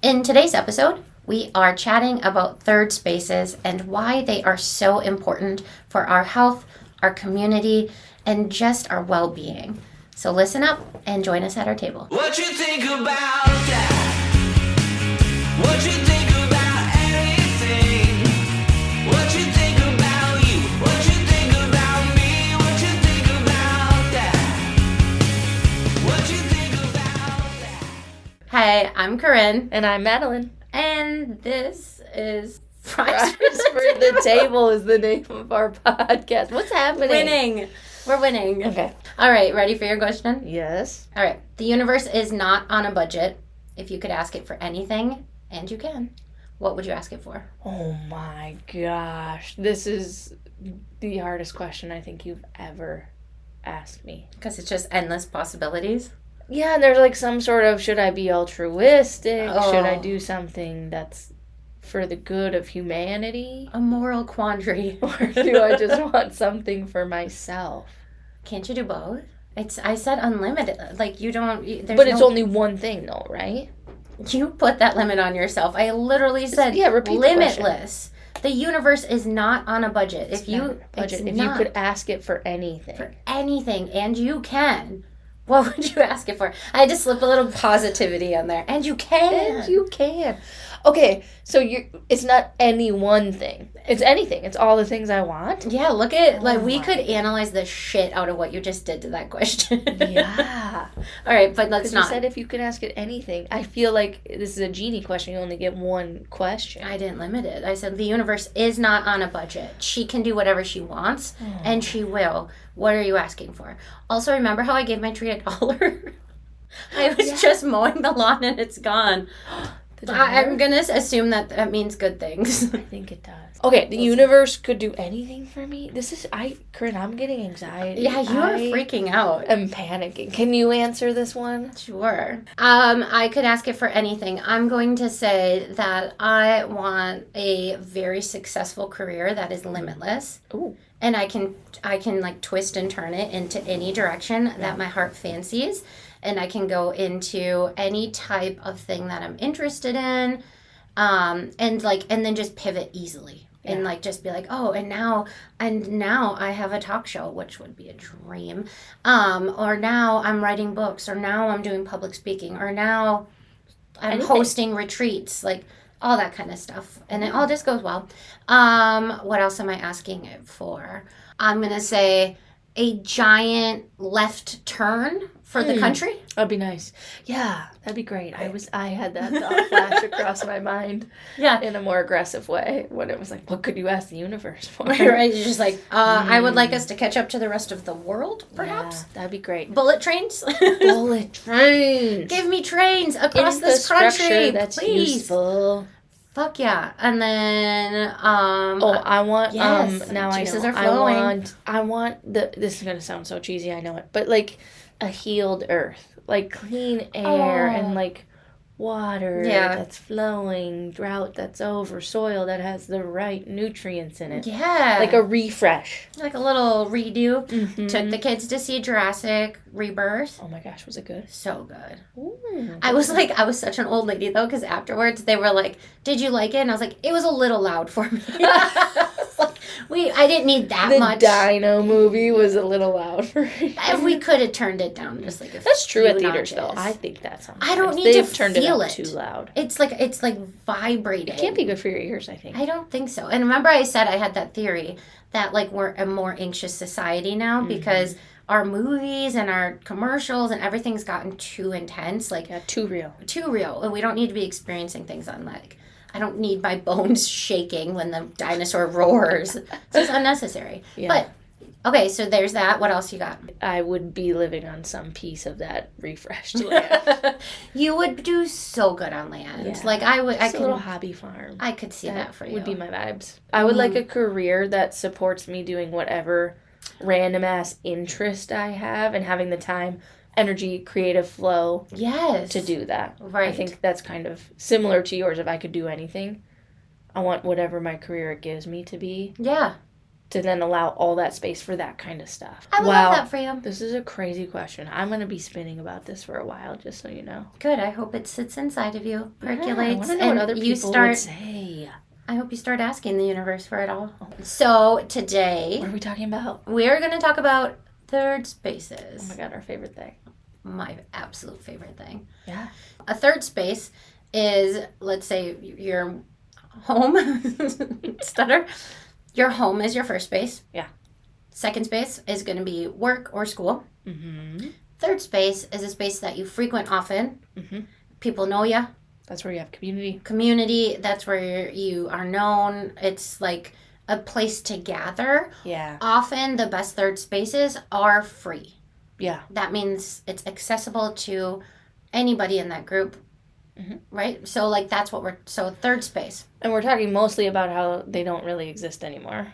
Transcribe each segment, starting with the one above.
In today's episode, we are chatting about third spaces and why they are so important for our health, our community, and just our well-being. So listen up and join us at our table. What you think about that? What you think about anything? What you think about you? What you think about me? What you think about that? What you think about that? Hi, I'm Corinne. And I'm Madeline. And this is Prize for the Table is the name of our podcast. What's happening? Winning. We're winning. Okay. All right, ready for your question? Yes. All right. The universe is not on a budget. If you could ask it for anything, and you can, what would you ask it for? Oh my gosh. This is the hardest question I think you've ever asked me. Because it's just endless possibilities. Yeah, there's like some sort of, should I be altruistic? Oh. Should I do something that's for the good of humanity? A moral quandary. Or do I just want something for myself? Can't you do both? I said unlimited. Like, you don't... But it's only one thing though, right? You put that limit on yourself. I literally said repeat limitless. The universe is not on a budget. If you could ask it for anything. For anything, and you can. What would you ask it for? I had to slip a little positivity on there. And you can. And you can. Okay, so it's not any one thing. It's anything. It's all the things I want. Yeah, look at, we could analyze the shit out of what you just did to that question. Yeah. All right, but let's not. You said if you could ask it anything. I feel like this is a genie question. You only get one question. I didn't limit it. I said the universe is not on a budget. She can do whatever she wants, and she will. What are you asking for? Also, remember how I gave my tree $1? I was just mowing the lawn and it's gone. I'm going to assume that means good things. I think it does. Okay, the universe could do anything for me. Corinne, I'm getting anxiety. Yeah, you are freaking out. I'm panicking. Can you answer this one? Sure. I could ask it for anything. I'm going to say that I want a very successful career that is limitless. Ooh. And I can like twist and turn it into any direction that my heart fancies. And I can go into any type of thing that I'm interested in, and then just pivot easily, and just be like, oh, and now I have a talk show, which would be a dream, or now I'm writing books, or now I'm doing public speaking, or now I'm hosting retreats, like all that kind of stuff, and it all just goes well. What else am I asking it for? I'm gonna say a giant left turn for the country. That'd be nice. Yeah, that'd be great. I had that thought flash across my mind. Yeah. In a more aggressive way when it was like, what could you ask the universe for? Right. You're just like, I would like us to catch up to the rest of the world, perhaps. Yeah, that'd be great. Bullet trains. Bullet trains. Give me trains across this country, that's please. Useful. Fuck yeah. And then I want yes, now juices I know. are flowing. I want this is gonna sound so cheesy, I know it. But like a healed earth. Like clean air and like water that's flowing, drought that's over, soil that has the right nutrients in it. Yeah. Like a refresh. Like a little redo. Mm-hmm. Took the kids to see Jurassic Rebirth. Oh my gosh, was it good? So good. Ooh. I was such an old lady though, because afterwards they were like, did you like it? And I was like, it was a little loud for me. I didn't need that much. The Dino movie was a little loud for me. If we could have turned it down just like a That's true at theaters notches. though. I think that's something. I don't need They've to turned feel it up it. too loud. It's like vibrating. It can't be good for your ears, I think. I don't think so. And remember I said I had that theory that like we're a more anxious society now because our movies and our commercials and everything's gotten too intense. Like too real. Too real. And we don't need to be experiencing things on like I don't need my bones shaking when the dinosaur roars. It's just unnecessary. Yeah. But okay, so there's that. What else you got? I would be living on some piece of that refreshed land. You would do so good on land. Yeah. Like I would. Just a little hobby farm. I could see that for you. Would be my vibes. I would like a career that supports me doing whatever random ass interest I have and having the time, energy, creative flow. Yes. To do that. Right. I think that's kind of similar to yours. If I could do anything, I want whatever my career gives me to be. Yeah. to then allow all that space for that kind of stuff. I would love that for you. This is a crazy question. I'm going to be spinning about this for a while, just so you know. Good. I hope it sits inside of you, percolates, Yeah, I want to know and what other you people start. would say. I hope you start asking the universe for it all. So today, What are we talking about? we are going to talk about third spaces. Oh my God, our favorite thing. My absolute favorite thing. Yeah. A third space is, let's say, your home. Stutter. Your home is your first space. Yeah. Second space is going to be work or school. Mm-hmm. Third space is a space that you frequent often. Mm-hmm. People know you. That's where you have community. Community, that's where you are known. It's like a place to gather. Yeah. Often the best third spaces are free. Yeah. That means it's accessible to anybody in that group. Mm-hmm. Right? So like that's what so third space. And we're talking mostly about how they don't really exist anymore.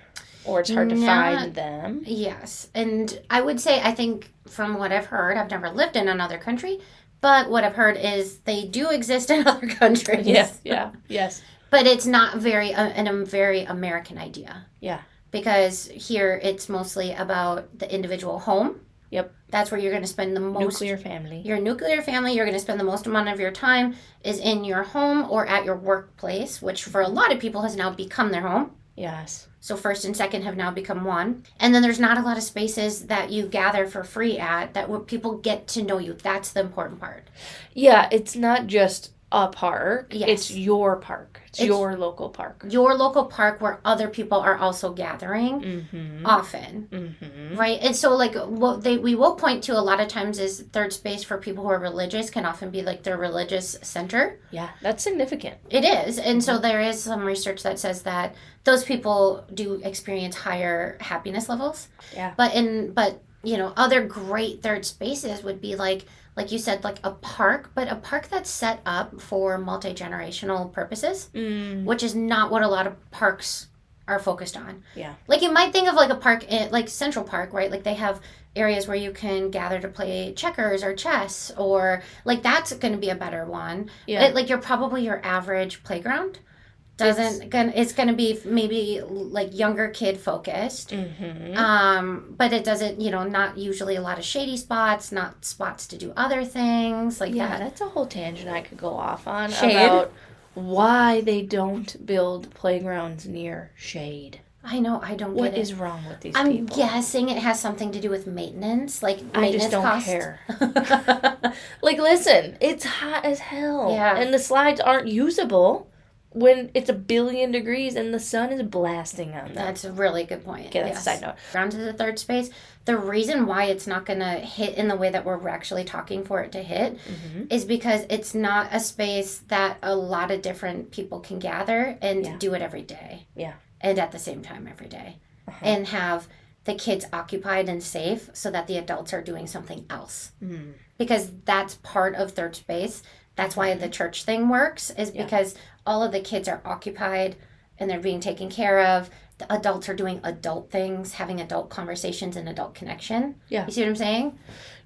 Or it's hard to find them. Yes. And I would say, I think from what I've heard, I've never lived in another country, but what I've heard is they do exist in other countries. Yes. Yeah. Yes. But it's not a very American idea. Yeah. Because here it's mostly about the individual home. Yep. That's where you're going to spend the most. Nuclear family. Your nuclear family, you're going to spend the most amount of your time is in your home or at your workplace, which for a lot of people has now become their home. Yes. So first and second have now become one. And then there's not a lot of spaces that you gather for free at that where people get to know you. That's the important part. Yeah, it's not just a park. Yes. It's your park. It's your local park. Your local park where other people are also gathering Mm-hmm. often. Mm-hmm. Right? And so like what we will point to a lot of times is third space for people who are religious can often be like their religious center. Yeah, that's significant. It is. And so there is some research that says that those people do experience higher happiness levels. Yeah. But other great third spaces would be like you said, like a park, but a park that's set up for multi-generational purposes, which is not what a lot of parks are focused on. Yeah. Like you might think of like a park, like Central Park, right? Like they have areas where you can gather to play checkers or chess, or like that's going to be a better one. Yeah. Like you're probably your average playground. It's gonna be maybe like younger kid focused, but it doesn't, not usually a lot of shady spots, not spots to do other things like that. That's a whole tangent I could go off on Shade? about why they don't build playgrounds near shade. I know, I don't What get it. is wrong with these I'm people? guessing it has something to do with maintenance, like I maintenance just don't costs. care. Like, listen, it's hot as hell, Yeah. and the slides aren't usable when it's 1,000,000,000 degrees and the sun is blasting on them. That's a really good point. Okay, that's a side note. Down to the third space, the reason why it's not going to hit in the way that we're actually talking for it to hit is because it's not a space that a lot of different people can gather and do it every day. Yeah. And at the same time every day. And have the kids occupied and safe so that the adults are doing something else. Because that's part of third space. That's why the church thing works, is because all of the kids are occupied and they're being taken care of. The adults are doing adult things, having adult conversations and adult connection. Yeah. You see what I'm saying?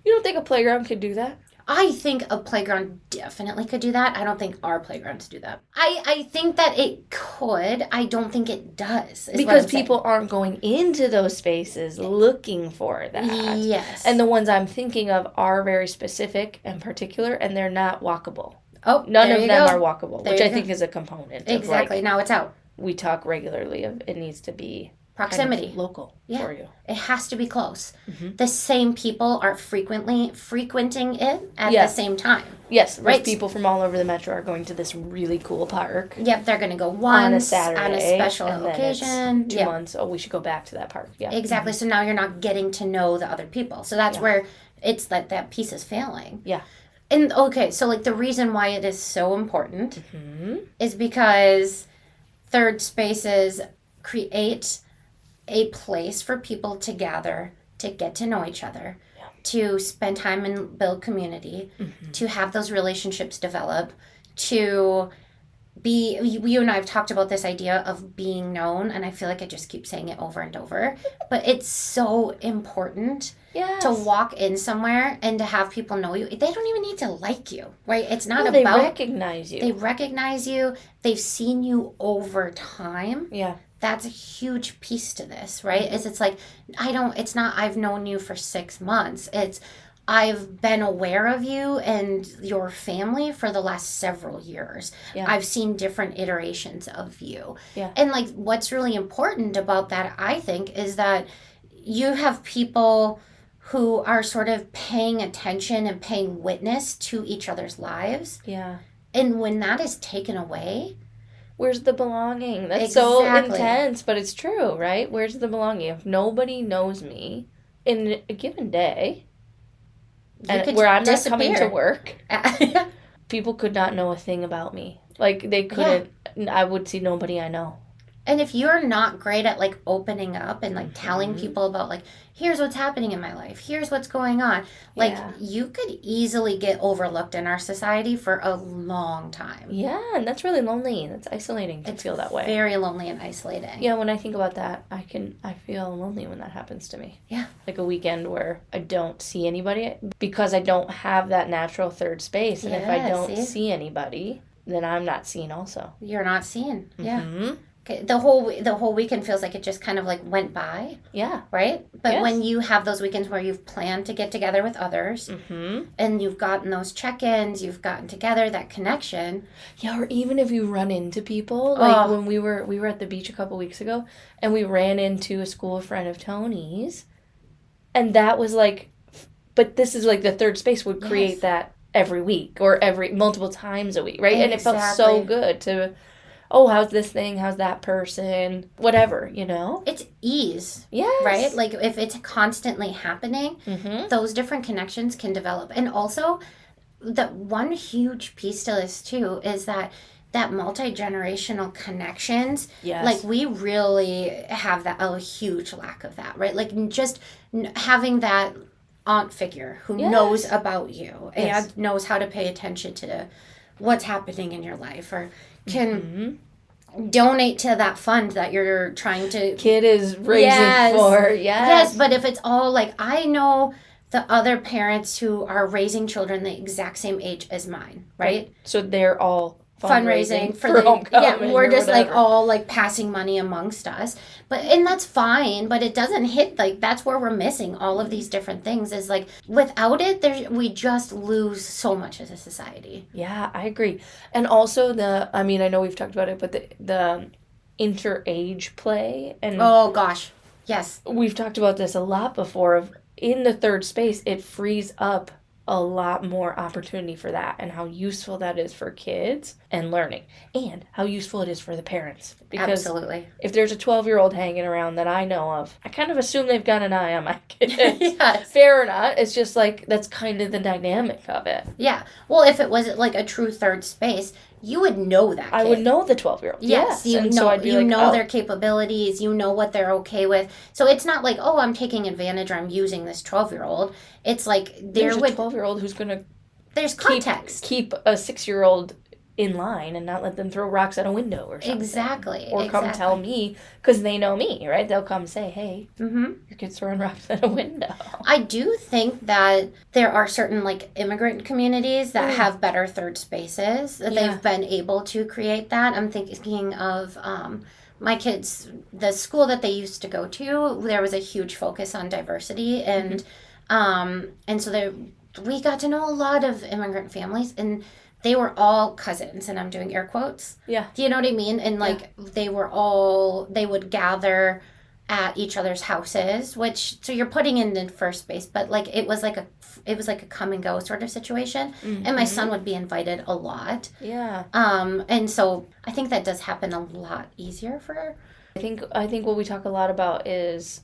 You don't think a playground could do that? I think a playground definitely could do that. I don't think our playgrounds do that. I think that it could. I don't think it does. Because people aren't going into those spaces looking for that. Yes. And the ones I'm thinking of are very specific and particular, and they're not walkable. Oh, None there of you them go. are walkable, There which you I go. think is a component. Exactly. Of Now it's out. we talk regularly of it needs to be Proximity. kind of local for you. It has to be close. The same people are frequenting it at the same time. Yes, Right. people from all over the metro are going to this really cool park Yep, they're going to go once on a Saturday on a special and then occasion. it's 2 months. Oh, we should go back to that park. Yeah, Exactly. So now you're not getting to know the other people. So that's where it's like that piece is failing. Yeah. And okay, so like the reason why it is so important is because third spaces create a place for people to gather, to get to know each other, to spend time and build community, to have those relationships develop, to be, you and I have talked about this idea of being known, and I feel like I just keep saying it over and over, but it's so important to walk in somewhere and to have people know you. They don't even need to like you, right? It's not about... They recognize you. They recognize you. They've seen you over time. Yeah. that's a huge piece to this, right? Is it's like, it's not I've known you for 6 months. It's I've been aware of you and your family for the last several years. Yeah. I've seen different iterations of you. Yeah. And like what's really important about that, I think, is that you have people who are sort of paying attention and paying witness to each other's lives. Yeah. And when that is taken away, where's the belonging? That's Exactly. so intense, but it's true, right? Where's the belonging? If nobody knows me in a given day, and where I'm not coming to work, people could not know a thing about me. Like, they couldn't, I would see nobody I know. And if you're not great at like opening up and like telling people about like, here's what's happening in my life, here's what's going on, like you could easily get overlooked in our society for a long time. Yeah, and that's really lonely. That's isolating to feel that way. Very lonely and isolating. Yeah, when I think about that, I feel lonely when that happens to me. Yeah. Like a weekend where I don't see anybody because I don't have that natural third space. And if I don't see anybody, then I'm not seen also. You're not seen. Yeah. Mm-hmm. Okay, the whole weekend feels like it just kind of like went by. Yeah. Right? But when you have those weekends where you've planned to get together with others and you've gotten those check-ins, you've gotten together, that connection. Yeah, or even if you run into people, like when we were at the beach a couple weeks ago and we ran into a school friend of Tony's, and that was like, but this is like the third space would create that every week or multiple times a week, right? Exactly. And it felt so good to, oh, how's this thing? How's that person? Whatever, you know? It's ease. Yes. Right? Like, if it's constantly happening, those different connections can develop. And also, the one huge piece to this, too, is that multi-generational connections, like, we really have a huge lack of that, right? Like, just having that aunt figure who knows about you and knows how to pay attention to what's happening in your life, or can donate to that fund that you're trying to kid is raising for. Yes, but if it's all like, I know the other parents who are raising children the exact same age as mine, right? So they're all fundraising for homecoming. We're just like all like passing money amongst us, and that's fine, but it doesn't hit, like, that's where we're missing all of these different things, is like, without it, we just lose so much as a society. Yeah, I agree. And also I know we've talked about it, but the inter-age play, and oh gosh, yes, we've talked about this a lot before, in the third space it frees up a lot more opportunity for that, and how useful that is for kids and learning, and how useful it is for the parents. Because absolutely, if there's a 12-year-old hanging around that I know of, I kind of assume they've got an eye on my kids. Yes. Fair or not, it's just like, that's kind of the dynamic of it. Yeah. Well, if it was like a true third space, you would know that kid. I would know the 12-year-old. Yes, you know, so I'd be you like, know their capabilities, you know what they're okay with. So it's not like, oh, I'm taking advantage or I'm using this 12-year-old. It's like there's a 12-year-old who's going to there's context. Keep a 6-year-old in line and not let them throw rocks at a window or something. Exactly. Or come tell me, because they know me, right? They'll come say, hey, your kid's throwing rocks at a window. I do think that there are certain, like, immigrant communities that have better third spaces. That they've been able to create that. I'm thinking of my kids, the school that they used to go to, there was a huge focus on diversity. And so we got to know a lot of immigrant families, and they were all cousins, and I'm doing air quotes. Yeah. Do you know what I mean? And like they would gather at each other's houses, so you're putting in the first space, but like it was like a come and go sort of situation. And my son would be invited a lot. Yeah. And so I think that does happen a lot easier for. I think what we talk a lot about is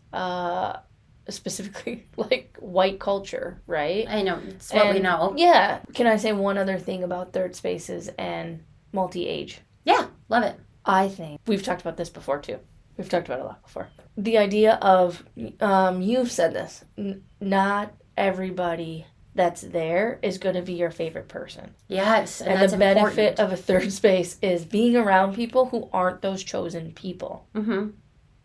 specifically like white culture, right? I know, it's what we know. Yeah. Can I say one other thing about third spaces and multi-age? Yeah, love it. I think we've talked about this before too. We've talked about it a lot before. The idea of, you've said this, not everybody that's there is going to be your favorite person. Yes, and that's the benefit important. of a third space is being around people who aren't those chosen people.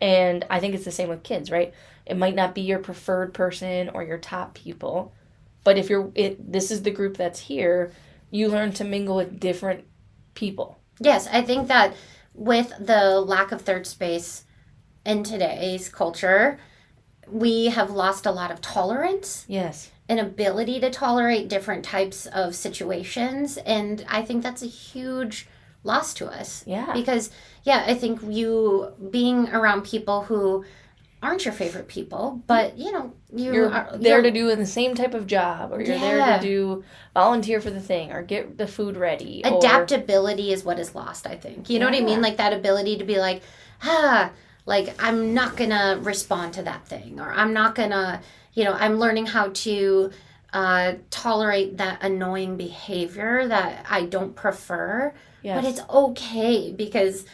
And I think it's the same with kids, right? It might not be your preferred person or your top people, but if this is the group that's here, you learn to mingle with different people. Yes, I think that with the lack of third space in today's culture, we have lost a lot of tolerance. Yes. An ability to tolerate different types of situations. And I think that's a huge loss to us. Yeah. Because, yeah, I think you being around people who aren't your favorite people, but, you know, you're there to do the same type of job, or you're there to do volunteer for the thing, or get the food ready. Adaptability is what is lost, I think. You know what I mean? Like that ability to be like, like I'm not going to respond to that thing, or I'm not going to, you know, I'm learning how to tolerate that annoying behavior that I don't prefer. Yes. But it's okay because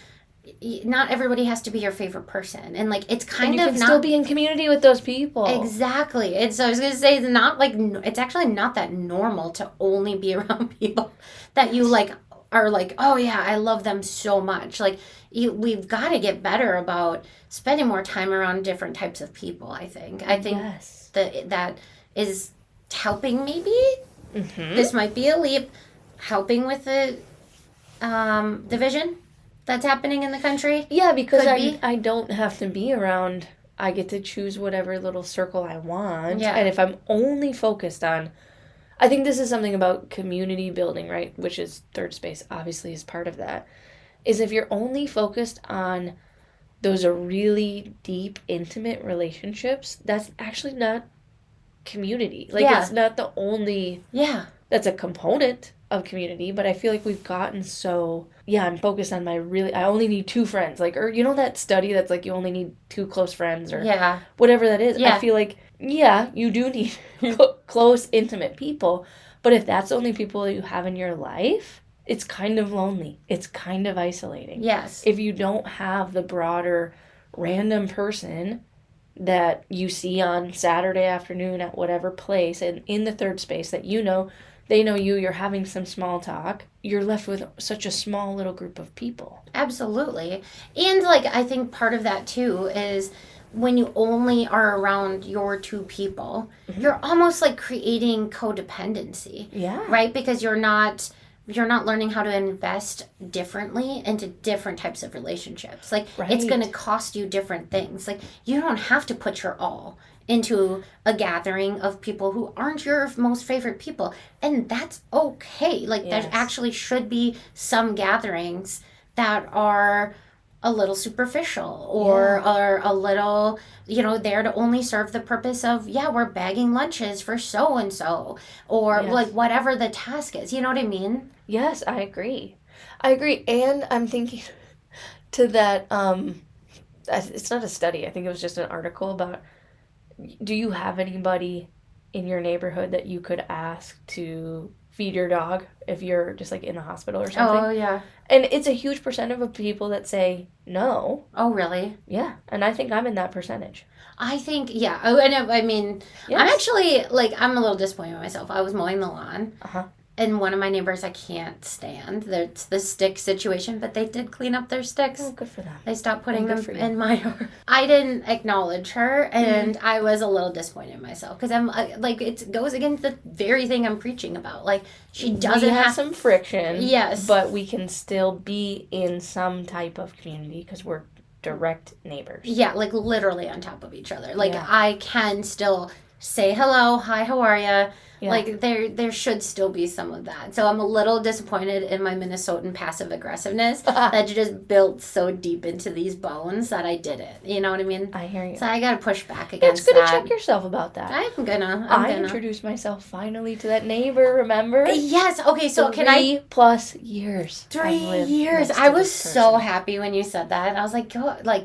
not everybody has to be your favorite person, and like it's kind and you of can not still be in community with those people. Exactly. It's I was gonna say it's not like it's actually not that normal to only be around people that you like are like, oh yeah, I love them so much. Like we've got to get better about spending more time around different types of people. I think yes. that is helping. Maybe this might be a leap, helping with the division that's happening in the country. Yeah, because I don't have to be around. I get to choose whatever little circle I want. Yeah. And if I'm only focused on, I think this is something about community building, right? Which is third space, obviously, is part of that. Is if you're only focused on those really deep, intimate relationships, that's actually not community. Like, it's not the only... Yeah. That's a component of community, but I feel like we've gotten so... Yeah, I'm focused on I only need 2 friends. Like, or you know that study that's like you only need 2 close friends or whatever that is? Yeah. I feel like, yeah, you do need close, intimate people, but if that's the only people that you have in your life, it's kind of lonely. It's kind of isolating. Yes. If you don't have the broader random person that you see on Saturday afternoon at whatever place and in the third space that you know, they know you're having some small talk, you're left with such a small little group of people. Absolutely. And like I think part of that too is when you only are around your 2 people, you're almost like creating codependency. Yeah. Right? Because you're not learning how to invest differently into different types of relationships. Like it's going to cost you different things. Like you don't have to put your all into a gathering of people who aren't your most favorite people. And that's okay. Like there actually should be some gatherings that are a little superficial or are a little, there to only serve the purpose of, we're bagging lunches for so-and-so or like whatever the task is. You know what I mean? Yes, I agree. And I'm thinking to that, it's not a study. I think it was just an article about, do you have anybody in your neighborhood that you could ask to feed your dog if you're just like in the hospital or something? Oh, yeah. And it's a huge percentage of people that say no. Oh, really? Yeah. And I think I'm in that percentage. I think, yeah. Oh, and I mean, yes. I'm actually, I'm a little disappointed with myself. I was mowing the lawn. And one of my neighbors I can't stand. It's the stick situation, but they did clean up their sticks. Oh, good for them. They stopped putting them in my yard. I didn't acknowledge her, and I was a little disappointed in myself because I'm it goes against the very thing I'm preaching about. Like she doesn't have some friction. Yes, but we can still be in some type of community because we're direct neighbors. Yeah, like literally on top of each other. Like I can still say hello, hi, how are you? Yeah. Like there should still be some of that. So I'm a little disappointed in my Minnesotan passive aggressiveness that just built so deep into these bones that I did it. You know what I mean? I hear you. So I got to push back against that. It's good to check yourself about that. I'm gonna. I introduced myself finally to that neighbor, remember? Yes. Okay, so 3+ years. 3 years. I was so happy when you said that. I was like,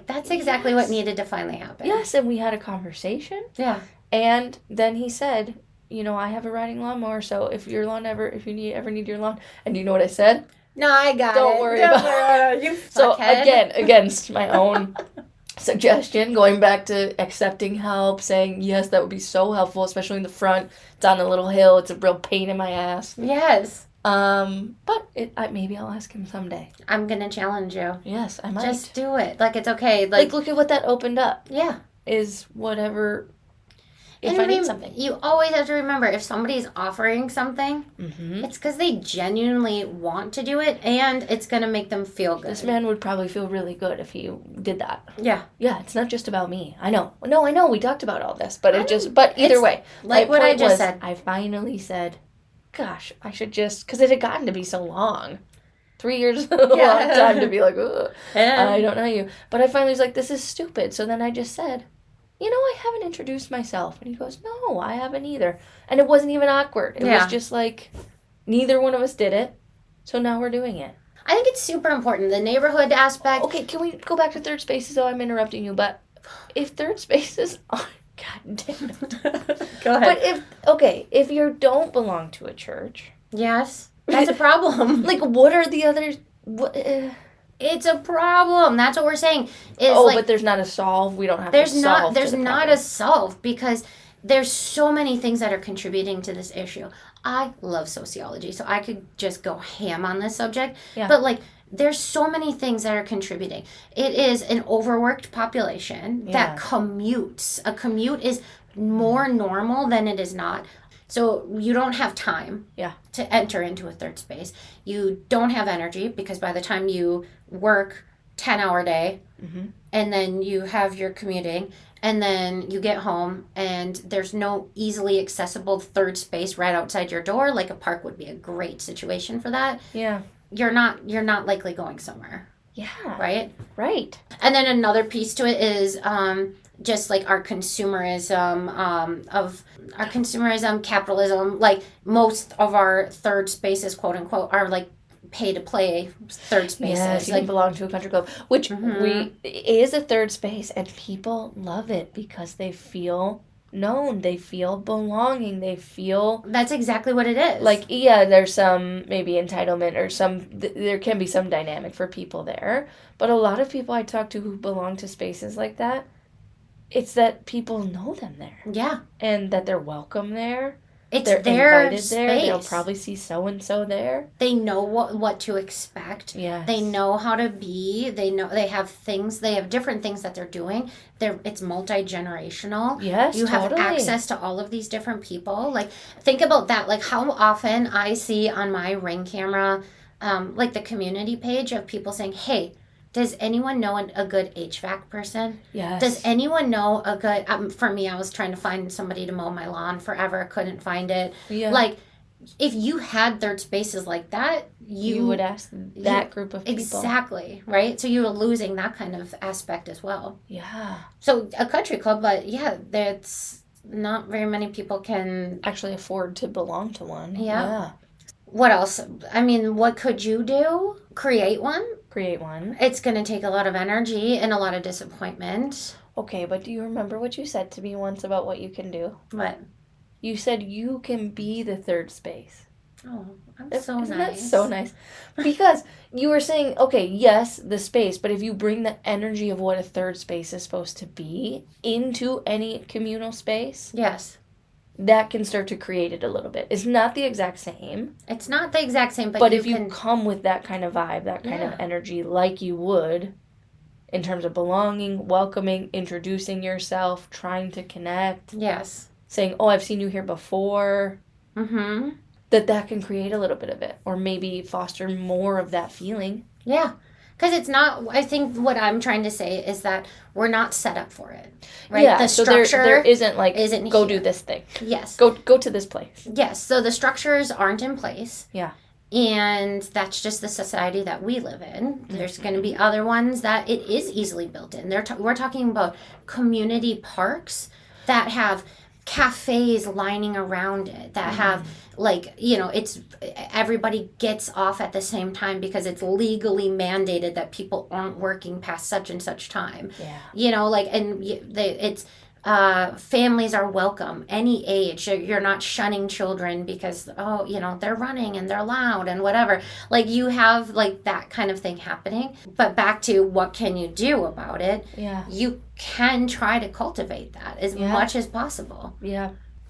that's exactly what needed to finally happen. Yes, and we had a conversation. Yeah. And then he said, I have a riding lawnmower, so if you ever need your lawn, and you know what I said? No, I got it. Don't worry about it. You so again, against my own suggestion, going back to accepting help, saying yes, that would be so helpful, especially in the front. It's on a little hill. It's a real pain in my ass. Yes. But maybe I'll ask him someday. I'm gonna challenge you. Yes, I might. Just do it. Like it's okay. Like look at what that opened up. Yeah. Is whatever. if And I need something. You always have to remember, if somebody's offering something, it's because they genuinely want to do it, and it's going to make them feel good. This man would probably feel really good if he did that. Yeah. Yeah, it's not just about me. I know. No, I know. We talked about all this, but but either way. Like what I just said. I finally said, gosh, I should just, because it had gotten to be so long. 3 years is a long time to be like, ugh, I don't know you. But I finally was like, this is stupid. So then I just said, I haven't introduced myself. And he goes, no, I haven't either. And it wasn't even awkward. It was just like, neither one of us did it. So now we're doing it. I think it's super important. The neighborhood aspect. Okay, can we go back to third spaces? Oh, I'm interrupting you. But if third spaces are... God damn it. Go ahead. But if you don't belong to a church... Yes. That's a problem. Like, what are the others? It's a problem. That's what we're saying. But there's not a solve. We don't have to solve. There's not a solve, because there's so many things that are contributing to this issue. I love sociology, so I could just go ham on this subject. Yeah. But there's so many things that are contributing. It is an overworked population that commutes. A commute is more normal than it is not. So you don't have time to enter into a third space. You don't have energy, because by the time you work 10-hour day, and then you have your commuting, and then you get home, and there's no easily accessible third space right outside your door, like a park would be a great situation for that. Yeah. You're not likely going somewhere. Yeah. Right? Right. And then another piece to it is just like our consumerism, capitalism. Like, most of our third spaces, quote unquote, are like pay to play third spaces. Yes, you can belong to a country club, which is a third space, and people love it because they feel known, they feel belonging, they feel... That's exactly what it is. Like, yeah, there's some maybe entitlement or there can be some dynamic for people there, but a lot of people I talk to who belong to spaces like that, it's that people know them there. Yeah. And that they're welcome there. They're their invited space. There. They'll probably see so-and-so there. They know what to expect. Yes. They know how to be. They know they have different things that they're doing. It's multi-generational. Yes, you have access to all of these different people. Like, think about that. Like, how often I see on my Ring camera, like the community page of people saying, hey, does anyone know a good HVAC person? Yes. Does anyone know a good... for me, I was trying to find somebody to mow my lawn forever. Couldn't find it. Yeah. Like, if you had third spaces like that, you would ask that group of people. Exactly, right? So you were losing that kind of aspect as well. Yeah. So a country club, but yeah, that's not very many people can... actually afford to belong to one. Yeah. What else? I mean, what could you do? Create one? Create one. It's going to take a lot of energy and a lot of disappointment. Okay, but do you remember what you said to me once about what you can do? What? You said you can be the third space. Oh, Isn't that so nice? Because you were saying, okay, yes, the space, but if you bring the energy of what a third space is supposed to be into any communal space... Yes. That can start to create it a little bit. It's not the exact same. It's not the exact same, but if you come with that kind of vibe, that kind of energy, like you would, in terms of belonging, welcoming, introducing yourself, trying to connect. Yes. Saying, oh, I've seen you here before. Mm-hmm. That can create a little bit of it. Or maybe foster more of that feeling. Yeah. Because it's not, I think what I'm trying to say is that we're not set up for it. Right? Yeah, the structure so there isn't like, go here. Do this thing. Yes. Go to this place. Yes. So the structures aren't in place. Yeah. And that's just the society that we live in. There's going to be other ones that it is easily built in. We're talking about community parks that have cafes lining around it, that have it's everybody gets off at the same time because it's legally mandated that people aren't working past such and such time. It's families are welcome any age. You're not shunning children because they're running and they're loud and whatever. Like, you have that kind of thing happening. But back to what can you do about it? You can try to cultivate that as much as possible.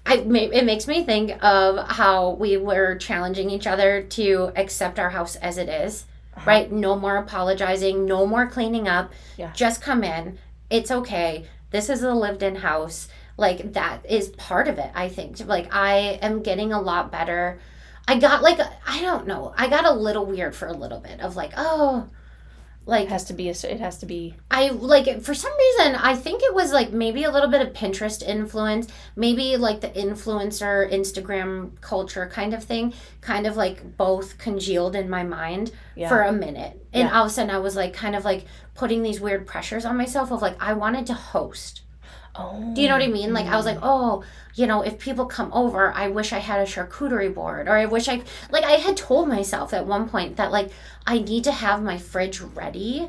It makes me think of how we were challenging each other to accept our house as it is, right? No more apologizing, no more cleaning up. Just come in. It's okay. This is a lived-in house. Like, that is part of it, I think. Like, I am getting a lot better. I got, like, I don't know. I got a little weird for a little bit of, like, oh, like, It has to be. I, like, for some reason, I think it was, like, maybe a little bit of Pinterest influence, maybe, like, the influencer Instagram culture kind of thing, kind of, like, both congealed in my mind for a minute. And all of a sudden, I was, like, kind of, like, putting these weird pressures on myself of, like, I wanted to host. Oh. Do you know what I mean? Like, I was like, oh, you know, if people come over, I wish I had a charcuterie board. Or I wish I had told myself at one point that, like, I need to have my fridge ready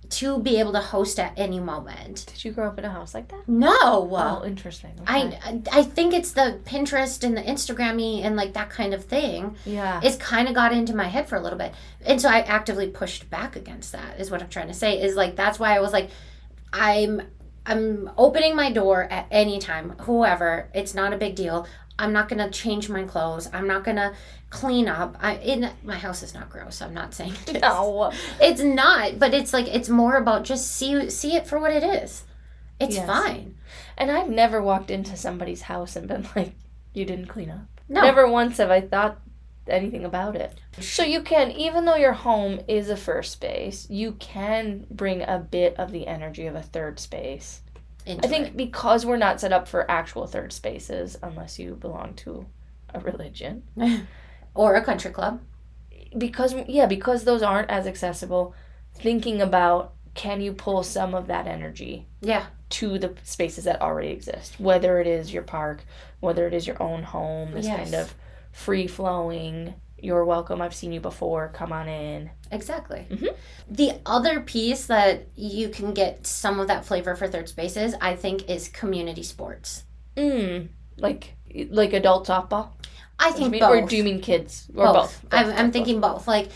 to be able to host at any moment. Did you grow up in a house like that? No. Oh, interesting. Okay. I think it's the Pinterest and the Instagram-y and, like, that kind of thing. Yeah. It's kind of got into my head for a little bit. And so I actively pushed back against that, is what I'm trying to say. Is, like, that's why I was like, I'm opening my door at any time, whoever. It's not a big deal. I'm not going to change my clothes. I'm not going to clean up. My house is not gross. I'm not saying it is. No. It's not, but it's like, it's more about just see it for what it is. It's fine. And I've never walked into somebody's house and been like, you didn't clean up. No. Never once have I thought anything about it. So you can, even though your home is a first space, you can bring a bit of the energy of a third space. I think because we're not set up for actual third spaces, unless you belong to a religion. Or a country club. Because those aren't as accessible, thinking about, can you pull some of that energy to the spaces that already exist? Whether it is your park, whether it is your own home, this kind of free-flowing, you're welcome, I've seen you before, come on in. Exactly. Mm-hmm. The other piece that you can get some of that flavor for third spaces, I think, is community sports. Like adult softball? I think both. Or do you mean kids? Or both? I'm thinking both. Like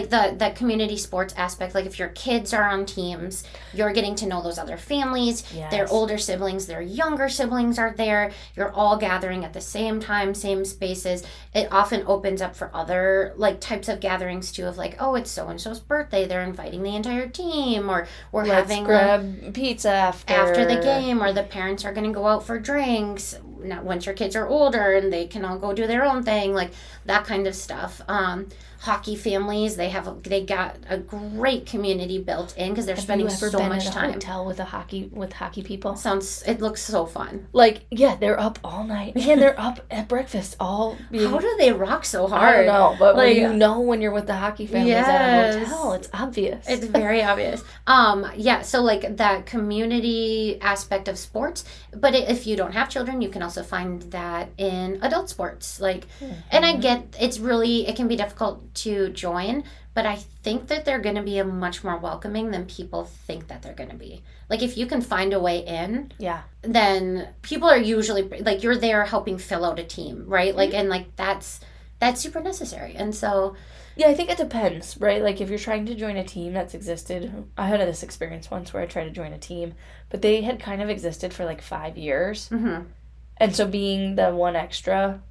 the community sports aspect. Like, if your kids are on teams, you're getting to know those other families. Yes. Their older siblings, their younger siblings are there. You're all gathering at the same time, same spaces. It often opens up for other, like, types of gatherings too, of, like, oh, it's so-and-so's birthday. They're inviting the entire team. Or Let's grab pizza after the game. Or the parents are going to go out for drinks. Now, once your kids are older and they can all go do their own thing, like that kind of stuff. Hockey families, they got a great community built in because they're spending so much time. Hotel with hockey people? It looks so fun. Like, yeah, they're up all night and they're up at breakfast all. How do they rock so hard? I don't know, but when you're with the hockey families at a hotel, it's obvious. It's very obvious. So like that community aspect of sports, but if you don't have children, you can also find that in adult sports. Like, and I get it can be difficult to join, but I think that they're going to be much more welcoming than people think that they're going to be. Like, if you can find a way in, then people are usually, like, you're there helping fill out a team, right? Like, and like that's super necessary. And so, yeah, I think it depends, right? Like, if you're trying to join a team that's existed, I had this experience once where I tried to join a team, but they had kind of existed for like 5 years. Mm-hmm. And so being the one extra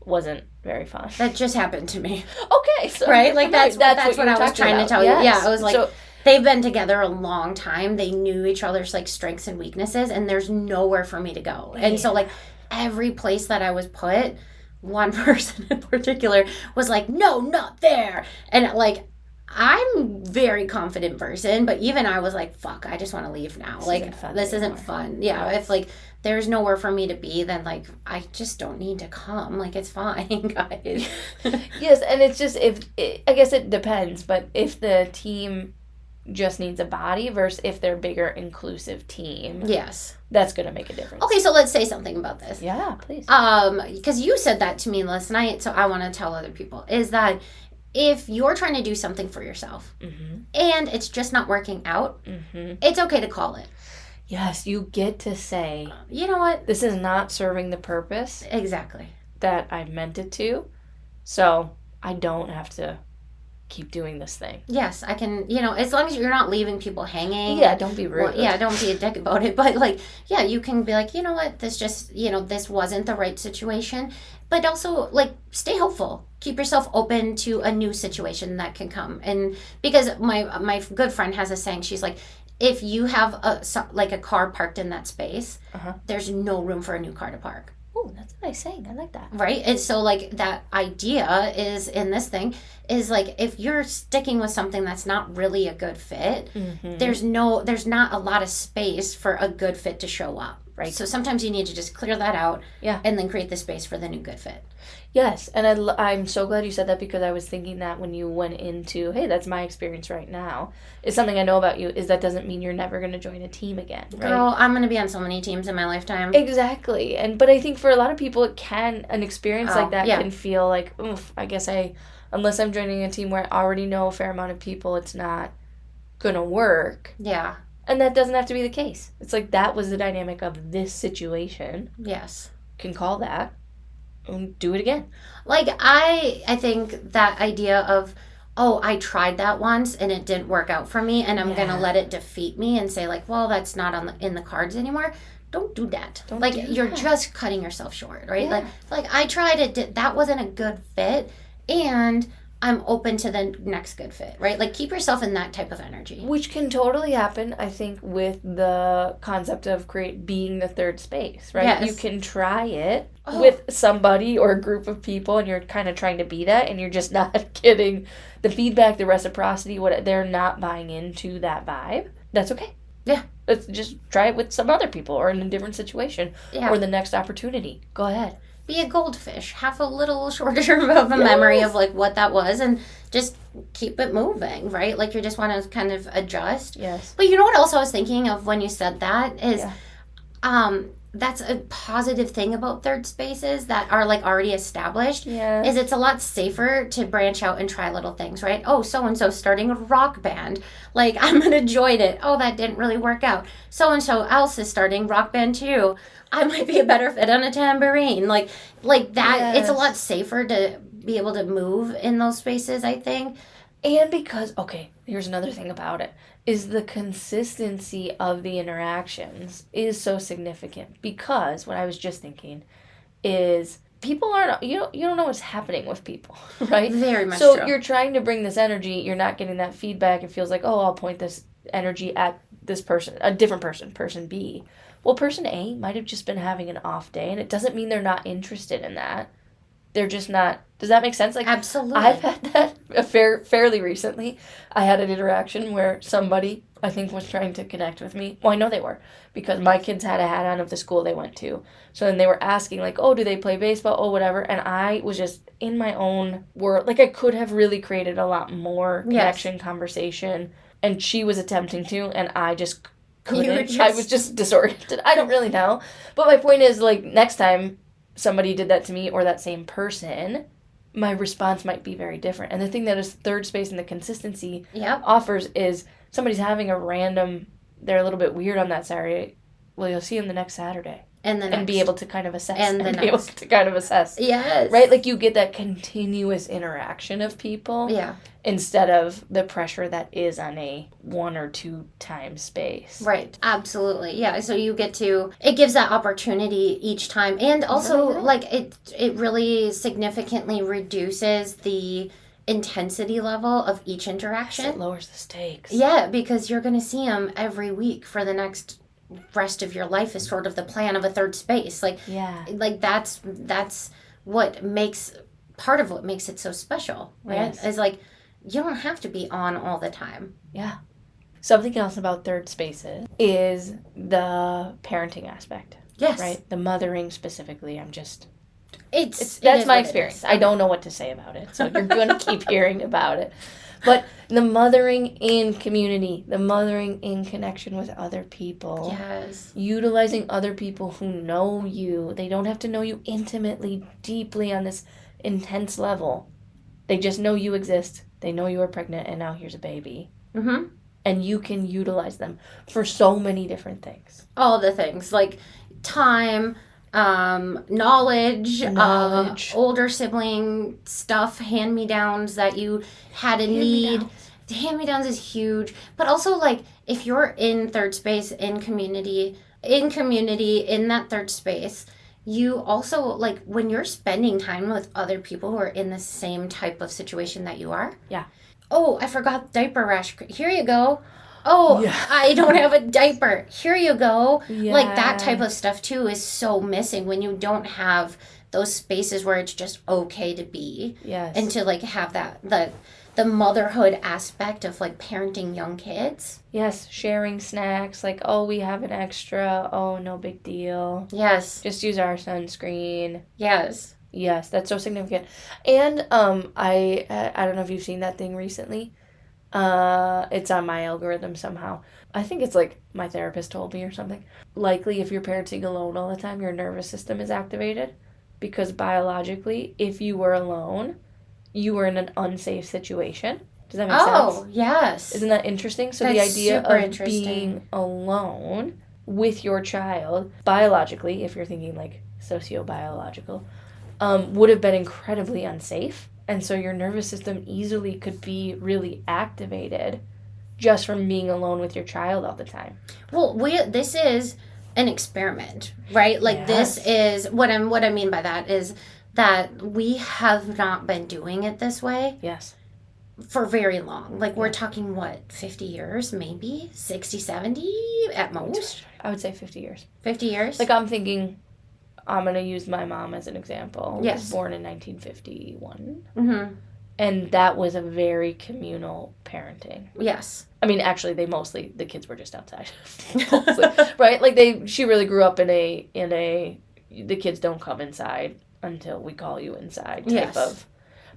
wasn't very fun. That just happened to me. Okay. So right? Like, that's what I was trying to tell you. Yeah, I was like, they've been together a long time. They knew each other's, like, strengths and weaknesses, and there's nowhere for me to go. And so, like, every place that I was put, one person in particular was like, no, not there. And, like, I'm a very confident person, but even I was like, fuck, I just want to leave now. This isn't fun. Yeah, if, like, there's nowhere for me to be, then, like, I just don't need to come. Like, it's fine, guys. Yes, and it's just, I guess it depends, but if the team just needs a body versus if they're a bigger, inclusive team. Yes. That's going to make a difference. Okay, so let's say something about this. Yeah, please. Because you said that to me last night, so I want to tell other people, is that if you're trying to do something for yourself and it's just not working out, it's okay to call it. Yes, you get to say, you know what? This is not serving the purpose. Exactly. That I meant it to. So I don't have to keep doing this thing. Yes, I can, as long as you're not leaving people hanging. Yeah, don't be rude. Well, don't be a dick about it. But, like, yeah, you can be like, you know what? This just, this wasn't the right situation. But also, like, stay hopeful. Keep yourself open to a new situation that can come. And because my good friend has a saying, she's like, if you have like a car parked in that space, Uh-huh. there's no room for a new car to park. Oh, that's a nice saying. I like that. Right? And so like that idea is in this thing is like if you're sticking with something that's not really a good fit, there's not a lot of space for a good fit to show up. Right. So sometimes you need to just clear that out and then create the space for the new good fit. Yes, and I'm so glad you said that because I was thinking that when you went into, hey, that's my experience right now. It's something I know about you is that doesn't mean you're never going to join a team again, right? Girl, I'm going to be on so many teams in my lifetime. Exactly. But I think for a lot of people an experience like that can feel like, oof, I guess unless I'm joining a team where I already know a fair amount of people, it's not going to work. Yeah. And that doesn't have to be the case. It's like that was the dynamic of this situation. Yes. Can call that. And do it again. Like I think that idea of, oh, I tried that once and it didn't work out for me and I'm going to let it defeat me and say like, well, that's not in the cards anymore. Don't do that. You're just cutting yourself short, right? Yeah. Like I tried it, that wasn't a good fit and I'm open to the next good fit, right? Like keep yourself in that type of energy. Which can totally happen, I think, with the concept of being the third space, right? Yes. You can try it with somebody or a group of people and you're kind of trying to be that and you're just not getting the feedback, the reciprocity, they're not buying into that vibe. That's okay. Yeah. Let's just try it with some other people or in a different situation or the next opportunity. Go ahead. Be a goldfish. Have a little shorter of a memory of like what that was and just keep it moving, right? Like you just want to kind of adjust. Yes. But you know what else I was thinking of when you said that is that's a positive thing about third spaces that are like already established is it's a lot safer to branch out and try little things, right? Oh, so-and-so starting a rock band. Like I'm going to join it. Oh, that didn't really work out. So-and-so else is starting rock band too. I might be a better fit on a tambourine. Like that, it's a lot safer to be able to move in those spaces, I think. And because, here's another thing about it, is the consistency of the interactions is so significant. Because what I was just thinking is people aren't, you don't know what's happening with people, right? Very much so. So You're trying to bring this energy, you're not getting that feedback. It feels like, I'll point this energy at this person, a different person B. Well, person A might have just been having an off day, and it doesn't mean they're not interested in that. They're just not. Does that make sense? Like, absolutely. I've had that fairly recently. I had an interaction where somebody, I think, was trying to connect with me. Well, I know they were, because my kids had a hat on of the school they went to. So then they were asking, like, do they play baseball? Oh, whatever. And I was just in my own world. Like, I could have really created a lot more connection, conversation. And she was attempting to, and I just couldn't. I was just disoriented. I don't really know. But my point is, like, next time somebody did that to me or that same person, my response might be very different. And the thing that is third space and the consistency offers is somebody's having they're a little bit weird on that Saturday. Well, you'll see them the next Saturday. And be able to kind of assess. Yes. Right? Like you get that continuous interaction of people. Yeah. Instead of the pressure that is on a 1 or 2 time space. Right. Absolutely. Yeah. So it gives that opportunity each time. And also like it really significantly reduces the intensity level of each interaction. Yes, it lowers the stakes. Yeah, because you're going to see them every week for the next rest of your life is sort of the plan of a third space. Like that's what makes part of what makes it so special, right? Yes. Is like you don't have to be on all the time. Yeah. Something else about third spaces is the parenting aspect. Yes. Right? The mothering specifically. That's my experience. I don't know what to say about it. So you're going to keep hearing about it. But the mothering in community, the mothering in connection with other people. Yes. Utilizing other people who know you. They don't have to know you intimately, deeply on this intense level. They just know you exist. They know you are pregnant and now here's a baby. Mm-hmm. And you can utilize them for so many different things. All the things like time, knowledge. Older sibling stuff, hand-me-downs that you had a need. Hand-me-downs is huge. But also, like, if you're in third space, in community, in that third space, you also, like, when you're spending time with other people who are in the same type of situation that you are. Yeah. Oh, I forgot diaper rash. Here you go. Oh, Yeah. I don't have a diaper. Here you go. Yeah. Like that type of stuff too is so missing when you don't have those spaces where it's just okay to be. Yes. And to like have that the motherhood aspect of like parenting young kids. Yes, sharing snacks, like, oh, we have an extra, oh, no big deal. Yes. Just use our sunscreen. Yes. Yes, that's so significant. And I don't know if you've seen that thing recently. It's on my algorithm somehow. I think it's like my therapist told me or something. Likely, if you're parenting alone all the time, your nervous system is activated because biologically, if you were alone, you were in an unsafe situation. Does that make sense? Oh, yes. Isn't that interesting? So That's the idea super of interesting. being alone with your child, biologically, if you're thinking like sociobiological, would have been incredibly unsafe. And so your nervous system easily could be really activated just from being alone with your child all the time. Well, this is an experiment, right? Like Yes. this is what I mean by that is that we have not been doing it this way Yes. for very long. Like we're talking what, 50 years, maybe 60, 70 at most. I would say 50 years. 50 years. Like I'm thinking, I'm going to use my mom as an example. She Yes. was born in 1951. Mhm. And that was a very communal parenting. Yes. I mean, actually, the kids were just outside, mostly, right? Like she really grew up in a, the kids don't come inside until we call you inside type Yes. of.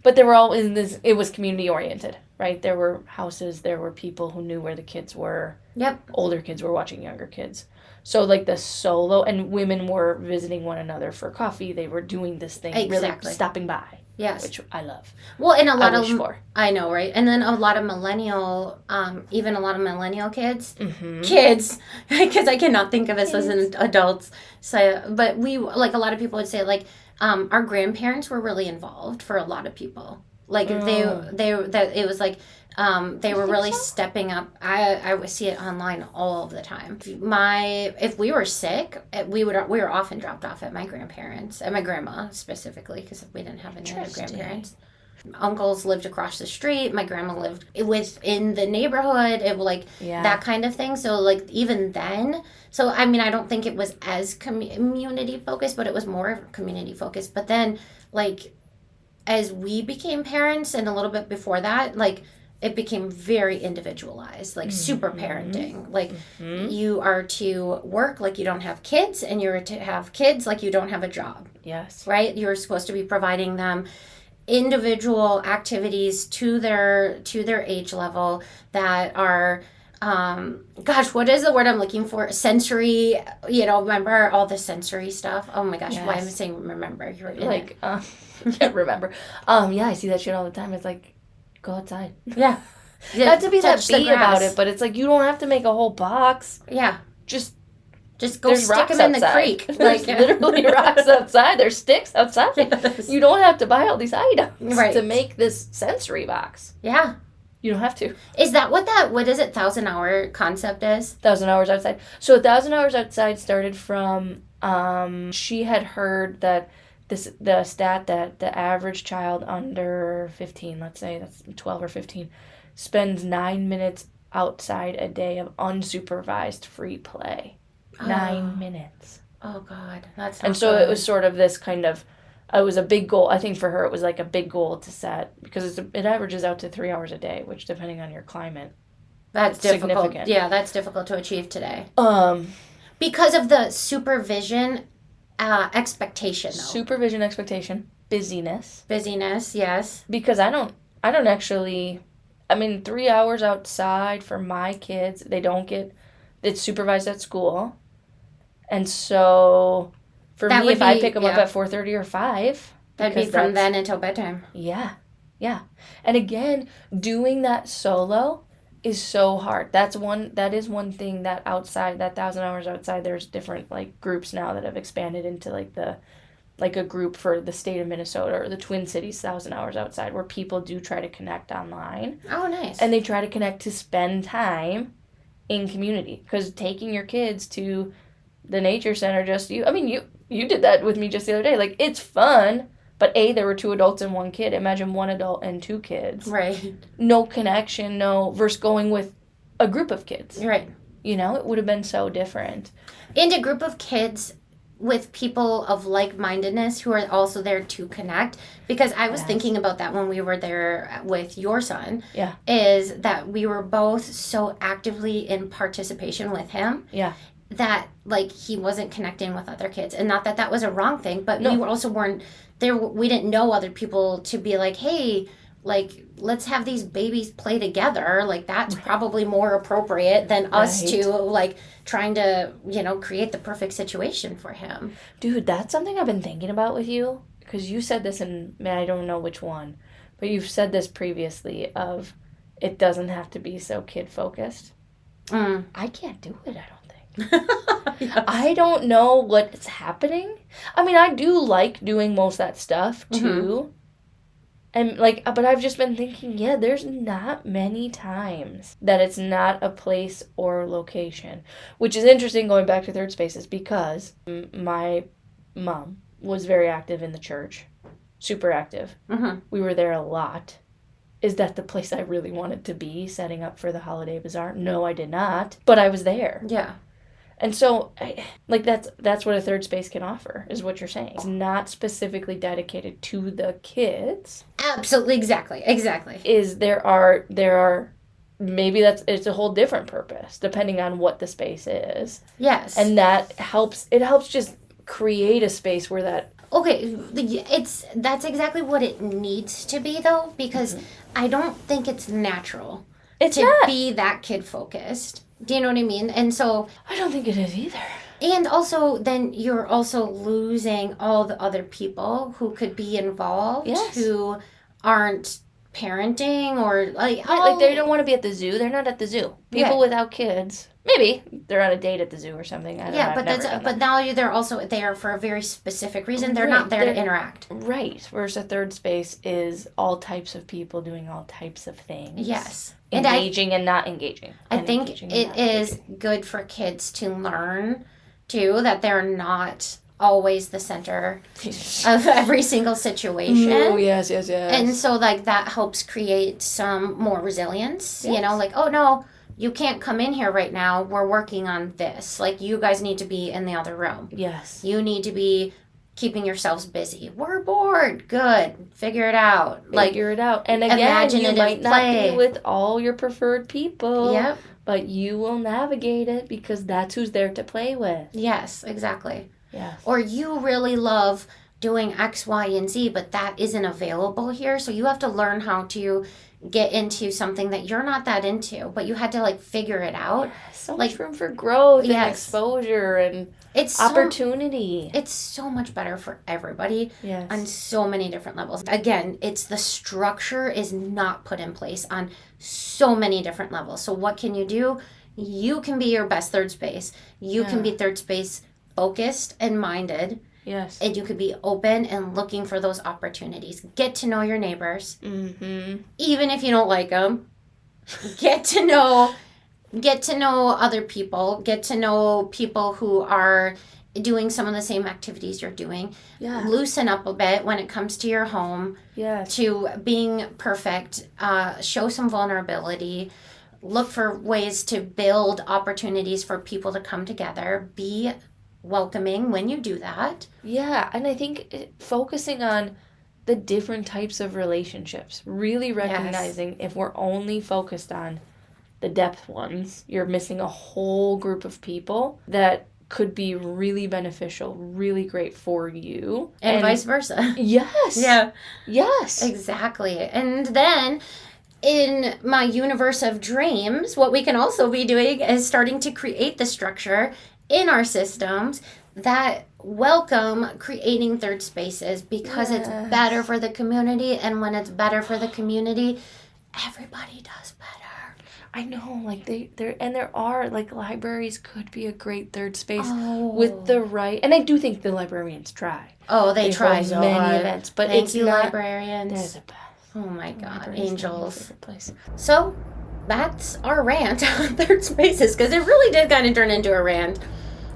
But they were all in this. It was community oriented, right? There were houses, there were people who knew where the kids were. Yep. Older kids were watching younger kids. So like the solo and women were visiting one another for coffee. They were doing this thing, Exactly. really stopping by. Yes. Which I love. Well, and a lot I of wish for. I know, right? And then a lot of millennial, even a lot of millennial kids, Mm-hmm. because I cannot think of us as an adults. So, but we like a lot of people would say like, our grandparents were really involved for a lot of people. Like they that it was like. They were really stepping up. I would see it online all the time. If we were sick, we were often dropped off at my grandparents, at my grandma specifically, because we didn't have any other grandparents. Uncles lived across the street. My grandma lived within the neighborhood. It was like that kind of thing. So like even then, so I mean I don't think it was as community focused, but it was more community focused. But then like as we became parents and a little bit before that, like it became very individualized, like super parenting. Like you are to work like you don't have kids, and you're to have kids like you don't have a job. Yes. Right? You're supposed to be providing them individual activities to their age level that are what is the word I'm looking for? Sensory, remember all the sensory stuff? Oh my gosh, why am I saying remember? You're in like can't remember. Yeah, I see that shit all the time. It's like, go outside. Yeah. Not to be that Touch the bee about grass. it, but it's like you don't have to make a whole box. Yeah. Just go there's stick rocks them in the outside. creek. There's literally rocks outside. There's sticks outside. Yes. You don't have to buy all these items Right. to make this sensory box. Yeah. You don't have to. Is that what is it, 1,000-hour concept is? 1,000 hours outside. So 1,000 hours outside started from she had heard that the stat that the average child under 15, let's say that's 12 or 15, spends 9 minutes outside a day of unsupervised free play. 9 minutes. Oh God, that's not And so good. it was sort of this kind of, it was a big goal. I think for her it was like a big goal to set because it averages out to 3 hours a day, which depending on your climate, That's difficult. significant. Yeah, that's difficult to achieve today Um, because of the supervision expectation, though. supervision, expectation, busyness. Busyness, yes. Because I don't actually, I mean, 3 hours outside for my kids, they don't get, it's supervised at school. And so for That me, would if I be- pick them up yeah. at 4:30 or 5. That'd be because from that's- then until bedtime. Yeah. Yeah. And again, doing that solo is so hard. That is one thing that outside, that 1,000 hours outside, there's different like groups now that have expanded into like a group for the state of Minnesota or the Twin Cities 1,000 hours outside where people do try to connect online. Oh, nice. And they try to connect to spend time in community. Because taking your kids to the nature center, you did that with me just the other day. Like, it's fun, but there were 2 adults and 1 kid. Imagine 1 adult and 2 kids. Right. No connection, versus going with a group of kids. Right. You know, it would have been so different. And a group of kids with people of like-mindedness who are also there to connect. Because I was thinking about that when we were there with your son. Yeah. Is that we were both so actively in participation with him. Yeah. That, like, he wasn't connecting with other kids. And not that that was a wrong thing, but No. we also weren't there. We didn't know other people to be like, hey, like, let's have these babies play together. Like, that's probably more appropriate than us to, like, trying to, you know, create the perfect situation for him. Dude, that's something I've been thinking about with you. Because you said this in, man, I don't know which one. But you've said this previously of it doesn't have to be so kid-focused. I can't do it, I don't think. Yes. I don't know what's happening. I mean, I do like doing most of that stuff, too. And, like, but I've just been thinking, yeah, there's not many times that it's not a place or location. Which is interesting going back to third spaces because my mom was very active in the church. Super active. We were there a lot. Is that the place I really wanted to be, setting up for the holiday bazaar? No, I did not. But I was there. Yeah. And so, like, that's what a third space can offer, is what you're saying. It's not specifically dedicated to the kids. Absolutely. Exactly. Is there are maybe it's a whole different purpose, depending on what the space is. Yes. And that helps, it helps just create a space where that... Okay, that's exactly what it needs to be, though, because I don't think it's natural to be that kid-focused. Do you know what I mean? And so... I don't think it is either. And also, then you're also losing all the other people who could be involved, who aren't parenting or, like... Like, they don't want to be at the zoo. They're not at the zoo. People without kids... Maybe they're on a date at the zoo or something. I don't know. But now they're also there for a very specific reason. They're not there to interact. Right. Whereas a third space is all types of people doing all types of things. Yes. Engaging and not engaging. I think it is good for kids to learn, too, that they're not always the center of every single situation. Oh, yes. And so, like, that helps create some more resilience. You know, like, oh, no, you can't come in here right now. We're working on this. Like, you guys need to be in the other room. Yes. You need to be keeping yourselves busy. We're bored. Good. Figure it out. Figure it out. And again, you might not be with all your preferred people. Yep. But you will navigate it because that's who's there to play with. Yes, exactly. Yes. Or you really love doing X, Y, and Z, but that isn't available here. So you have to learn how to get into something that you're not that into, but you had to, like, figure it out. So much room for growth and exposure and it's opportunity. It's so much better for everybody yes. on so many different levels. Again, it's the structure is not put in place on so many different levels. So what can you do? You can be your best third space. You can be third space focused and minded. Yes. And you could be open and looking for those opportunities. Get to know your neighbors. Mm-hmm. Even if you don't like them. Get to know other people. Get to know people who are doing some of the same activities you're doing. Yeah. Loosen up a bit when it comes to your home. Yes. To being perfect. Show some vulnerability. Look for ways to build opportunities for people to come together. Be welcoming when you do that. Yeah, and I think focusing on the different types of relationships, really recognizing if we're only focused on the depth ones, you're missing a whole group of people that could be really beneficial, really great for you. And vice versa. Yes. Yeah. Yes. Exactly. And then in my universe of dreams, what we can also be doing is starting to create the structure in our systems that welcome creating third spaces because it's better for the community, and when it's better for the community, everybody does better. I know, like there are like libraries could be a great third space with the right, and I do think the librarians try. Oh, they try hold so many hard. events, but Thank it's you, not, librarians. They're the best. Oh my God, Libraries angels. Place. So that's our rant on third spaces, because it really did kind of turn into a rant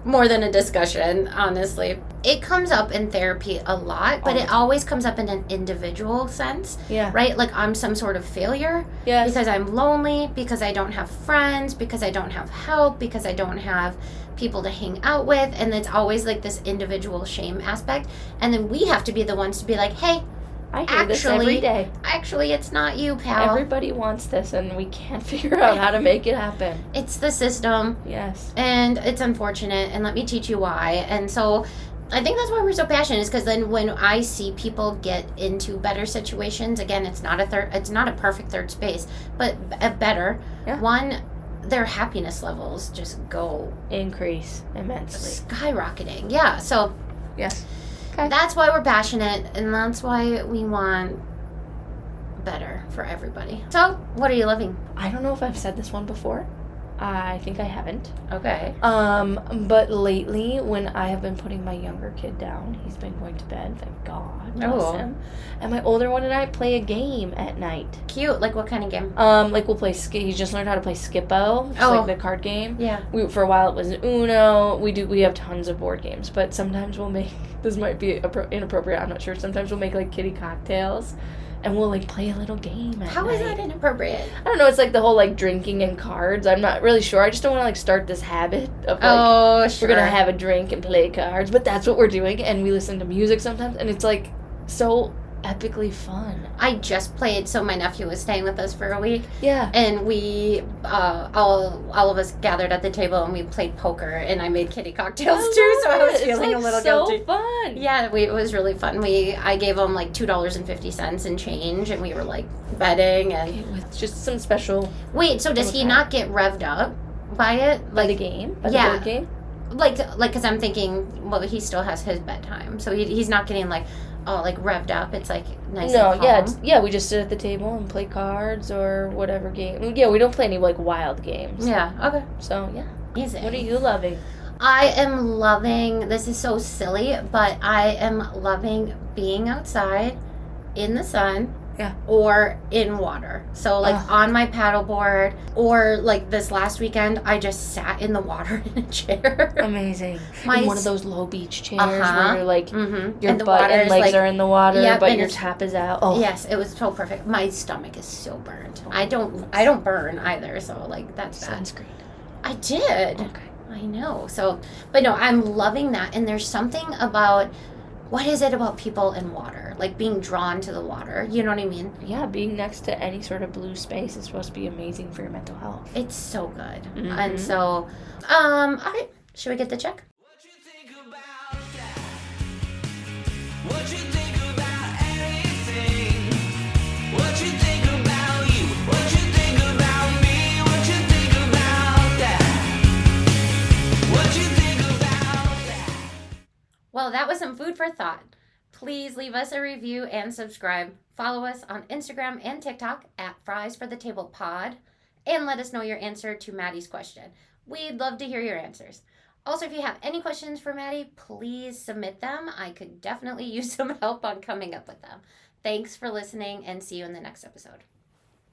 more than a discussion, honestly. it comes up in therapy a lot, but it always comes up in an individual sense. Yeah. Right? Like I'm some sort of failure. Yes. Because I'm lonely, because I don't have friends, because I don't have help, because I don't have people to hang out with. And it's always like this individual shame aspect. And then we have to be the ones to be like, hey, I hear this every day. Actually, it's not you, pal. Everybody wants this, and we can't figure out how to make it happen. It's the system. Yes. And it's unfortunate, and let me teach you why. And so I think that's why we're so passionate, is because then when I see people get into better situations, again, it's not a perfect third space, but a better one, their happiness levels just go increase immensely, skyrocketing. Yeah. So yes, that's why we're passionate, and that's why we want better for everybody. So what are you loving? I don't know if I've said this one before. I think I haven't. Okay. But lately, when I have been putting my younger kid down, he's been going to bed, thank God, bless him. And my older one and I play a game at night. Cute. Like what kind of game? Like we'll play, he just learned how to play Skippo, just like the card game. Yeah. For a while it was Uno. We have tons of board games, but sometimes we'll make, this might be inappropriate, I'm not sure, sometimes we'll make like kitty cocktails. And we'll, like, play a little game at How night. is that inappropriate? I don't know. It's, like, the whole, like, drinking and cards. I'm not really sure. I just don't want to, like, start this habit of, like, sure. we're going to have a drink and play cards. But that's what we're doing. And we listen to music sometimes. And it's, like, so epically fun. I just played, so my nephew was staying with us for a week. Yeah. And we, all of us gathered at the table and we played poker, and I made kitty cocktails too, so I was feeling a little guilty. So fun. Yeah, it was really fun. I gave him like $2.50 in change, and we were like betting and with just some special. Wait, so does he not get revved up by it? Like by the game? By the board game? Like, because I'm thinking, well, he still has his bedtime, so he's not getting like revved up. It's like nice. No, and calm. yeah, we just sit at the table and play cards or whatever game. Yeah, we don't play any like wild games. Yeah. Okay. So yeah. Easy. What are you loving? I am loving. This is so silly, but I am loving being outside in the sun. Yeah. Or in water. So like on my paddleboard, or like this last weekend, I just sat in the water in a chair. Amazing. In one of those low beach chairs where you're like your and butt and legs are in the water, but your top is out. Oh. Yes, it was so perfect. My stomach is so burnt. I don't burn either, so like that's bad. Sunscreen. I did. Okay. I know. So, but no, I'm loving that. And there's something about, what is it about people in water? Like being drawn to the water. You know what I mean? Yeah, being next to any sort of blue space is supposed to be amazing for your mental health. It's so good. Mm-hmm. And so, all right, should we get the check? What you think about that? What you think about anything? What you think about you? What you think about me? What you think about that? What you think about that? Well, that was some food for thought. Please leave us a review and subscribe. Follow us on Instagram and TikTok at Fries for the Table Pod, and let us know your answer to Maddie's question. We'd love to hear your answers. Also, if you have any questions for Maddie, please submit them. I could definitely use some help on coming up with them. Thanks for listening, and see you in the next episode.